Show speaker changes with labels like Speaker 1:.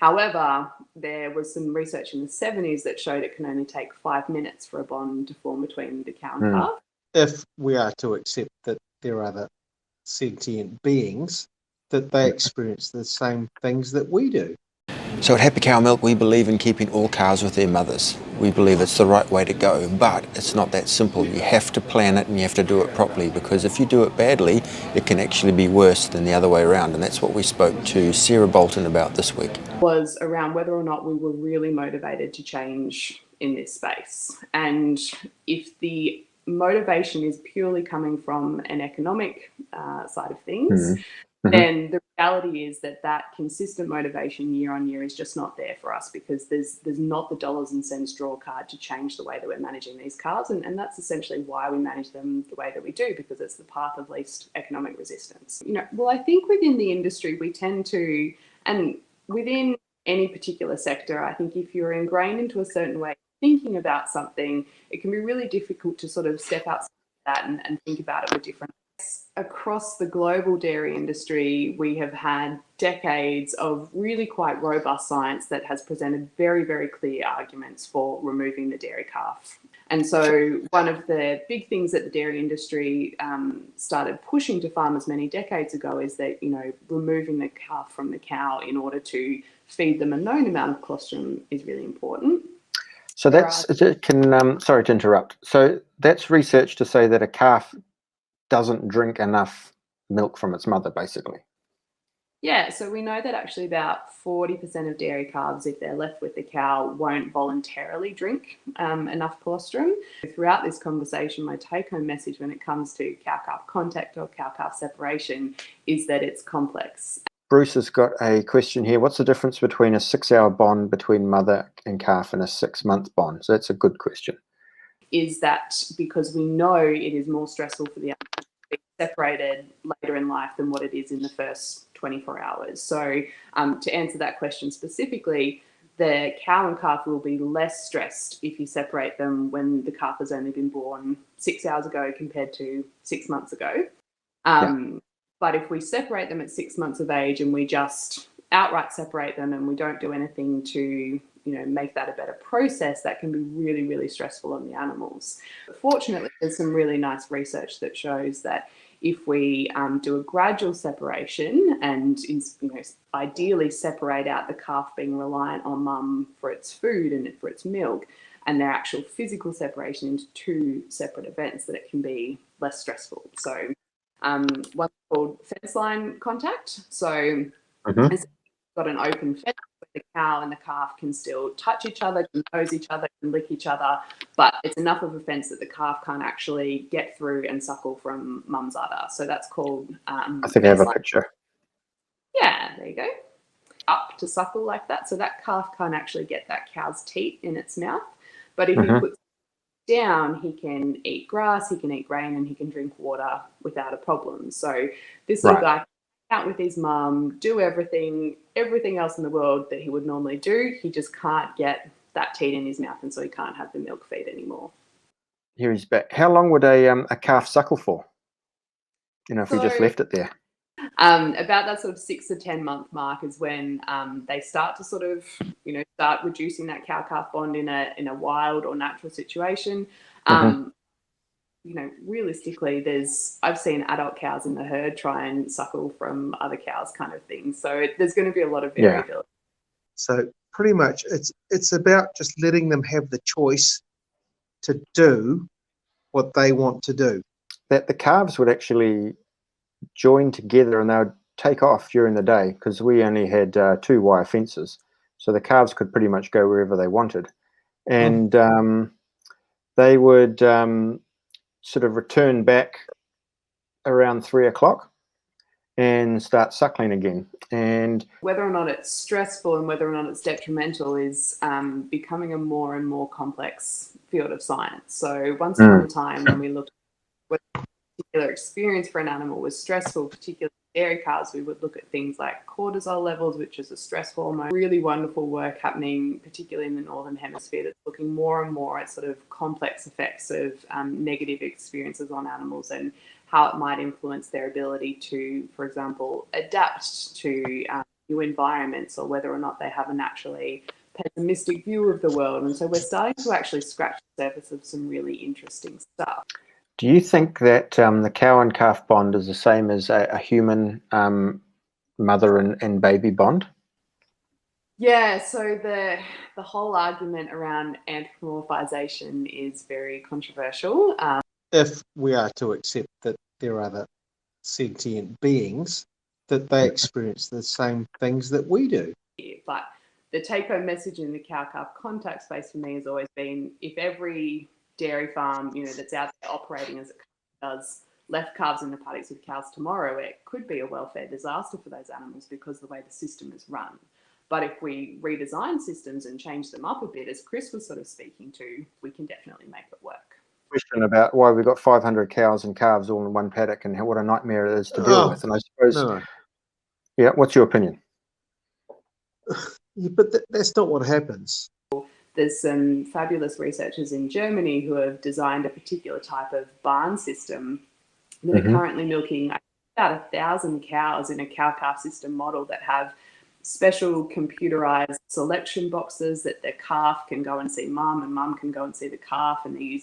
Speaker 1: However, there was some research in the 70s that showed it can only take 5 minutes for a bond to form between the cow and calf.
Speaker 2: If we are to accept that there are other sentient beings, that they experience the same things that we do.
Speaker 3: So at Happy Cow Milk, we believe in keeping all cows with their mothers. We believe it's the right way to go, but it's not that simple. You have to plan it and you have to do it properly, because if you do it badly, it can actually be worse than the other way around. And that's what we spoke to Sarah Bolton about this week.
Speaker 1: Was around whether or not we were really motivated to change in this space. And if the motivation is purely coming from an economic side of things, then the reality is that consistent motivation year on year is just not there for us, because there's not the dollars and cents draw card to change the way that we're managing these calves. And that's essentially why we manage them the way that we do, because it's the path of least economic resistance. Well, I think within the industry we tend to, and within any particular sector, I think if you're ingrained into a certain way of thinking about something, it can be really difficult to sort of step outside that and think about it with different ways. Across the global dairy industry, we have had decades of really quite robust science that has presented very, very clear arguments for removing the dairy calf. And so one of the big things that the dairy industry started pushing to farmers many decades ago is that, removing the calf from the cow in order to feed them a known amount of colostrum is really important.
Speaker 3: So sorry to interrupt. So that's research to say that a calf doesn't drink enough milk from its mother, basically.
Speaker 1: Yeah, so we know that actually about 40% of dairy calves, if they're left with the cow, won't voluntarily drink enough colostrum. Throughout this conversation, my take-home message when it comes to cow-calf contact or cow-calf separation is that it's complex.
Speaker 3: Bruce has got a question here. What's the difference between a 6-hour bond between mother and calf and a 6-month bond? So that's a good question.
Speaker 1: Is that because we know it is more stressful for the animal to be separated later in life than what it is in the first 24 hours. So to answer that question specifically, the cow and calf will be less stressed if you separate them when the calf has only been born 6 hours ago compared to 6 months ago. But if we separate them at 6 months of age and we just outright separate them and we don't do anything to make that a better process, that can be really, really stressful on the animals. But fortunately, there's some really nice research that shows that if we do a gradual separation and ideally separate out the calf being reliant on mum for its food and for its milk, and their actual physical separation into two separate events, that it can be less stressful. So one's called fence line contact. So it's got an open fence where the cow and the calf can still touch each other, can nose each other, can lick each other, but it's enough of a fence that the calf can't actually get through and suckle from mum's udder. So that's called
Speaker 3: I think I have a picture.
Speaker 1: Yeah, there you go. Up to suckle like that. So that calf can't actually get that cow's teat in its mouth. But if you put down, he can eat grass, he can eat grain, and he can drink water without a problem. So this little guy can out with his mum, do everything else in the world that he would normally do. He just can't get that teat in his mouth, and so he can't have the milk feed anymore.
Speaker 3: Here he's back. How long would a calf suckle for? If we just left it there.
Speaker 1: About that sort of 6 to 10 month mark is when they start to sort of, start reducing that cow-calf bond in a wild or natural situation. Realistically, I've seen adult cows in the herd try and suckle from other cows, kind of thing. So there's going to be a lot of variability.
Speaker 2: Yeah. So pretty much it's about just letting them have the choice to do what they want to do.
Speaker 3: That the calves would actually join together and they would take off during the day, because we only had 2 wire fences, so the calves could pretty much go wherever they wanted, and they would sort of return back around 3 o'clock and start suckling again. And
Speaker 1: whether or not it's stressful and whether or not it's detrimental is becoming a more and more complex field of science. So once upon a time, when we looked at what a particular experience for an animal was stressful, particularly dairy cows, we would look at things like cortisol levels, which is a stress hormone. Really wonderful work happening, particularly in the Northern Hemisphere, that's looking more and more at sort of complex effects of negative experiences on animals and how it might influence their ability to, for example, adapt to new environments, or whether or not they have a naturally pessimistic view of the world. And so we're starting to actually scratch the surface of some really interesting stuff.
Speaker 3: Do you think that the cow and calf bond is the same as a human mother and baby bond?
Speaker 1: Yeah, so the whole argument around anthropomorphization is very controversial.
Speaker 2: If we are to accept that there are other sentient beings, that they experience the same things that we do.
Speaker 1: But the take-home message in the cow-calf contact space for me has always been, if every dairy farm, that's out there operating as it does, left calves in the paddocks with cows tomorrow, it could be a welfare disaster for those animals because of the way the system is run. But if we redesign systems and change them up a bit, as Chris was sort of speaking to, we can definitely make it work.
Speaker 3: Question about why we've got 500 cows and calves all in one paddock and what a nightmare it is to deal with. And I suppose,
Speaker 2: No.
Speaker 3: Yeah, what's your opinion?
Speaker 2: Yeah, but that's not what happens.
Speaker 1: There's some fabulous researchers in Germany who have designed a particular type of barn system that are currently milking about 1,000 cows in a cow-calf system model that have special computerized selection boxes that the calf can go and see mum and mum can go and see the calf, and they're using